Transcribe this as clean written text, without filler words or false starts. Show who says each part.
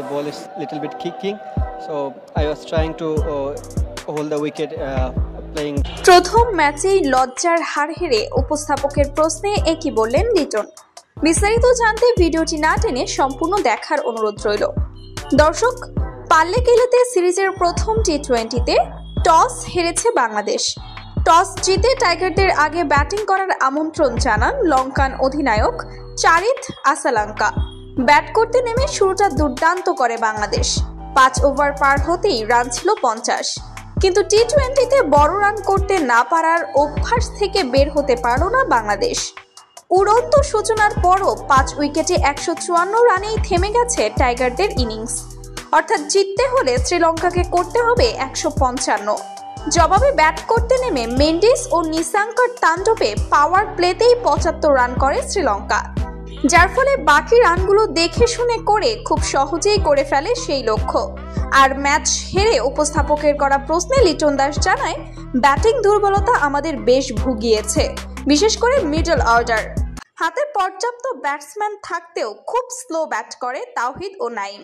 Speaker 1: The ball is little bit kicking, so I was trying to hold the wicket playing.
Speaker 2: প্রথম ম্যাচেই লজ্জার হার হেরে উপস্থাপকের প্রশ্নে একই বললেন লিটন। বিস্তারিত জানতে ভিডিওটি না টেনে সম্পূর্ণ দেখার অনুরোধ রইল। দর্শক, পারলে গেলেতে সিরিজের প্রথম টি-20তে টস হেরেছে বাংলাদেশ। টস জিতে টাইগারদের আগে ব্যাটিং করার আমন্ত্রণ জানান লঙ্কান অধিনায়ক চারিথ আসালাঙ্কা। ব্যাট করতে নেমে শুরুটা দুর্দান্ত করে বাংলাদেশ। 5 ওভার পার হতেই রান ছিল 50, কিন্তু টি-20তে বড় রান করতে না পারার অভ্যাস থেকে বের হতে পারল না বাংলাদেশ। উড়ন্ত সূচনার পরও 5 উইকেটে 154 রানেই থেমে গেছে টাইগারদের ইনিংস। অর্থাৎ জিততে হলে শ্রীলঙ্কাকে করতে হবে 155। জবাবে ব্যাট করতে নেমে মেন্ডিস ও নিসাঙ্কার তাণ্ডবে পাওয়ার প্লেতেই 75 রান করে শ্রীলঙ্কা, যার ফলে বাকি রানগুলো দেখে শুনে করে খুব সহজেই করে ফেলে সেই লক্ষ্য। আর ম্যাচ হেরে উপস্থাপকের করা প্রশ্নে লিটন দাস জানায়, ব্যাটিং দুর্বলতা আমাদের বেশ ভুগিয়েছে, বিশেষ করে মিডল অর্ডার। হাতে পর্যাপ্ত ব্যাটসম্যান থাকতেও খুব স্লো ব্যাট করে তাওহিদ ও নাইম।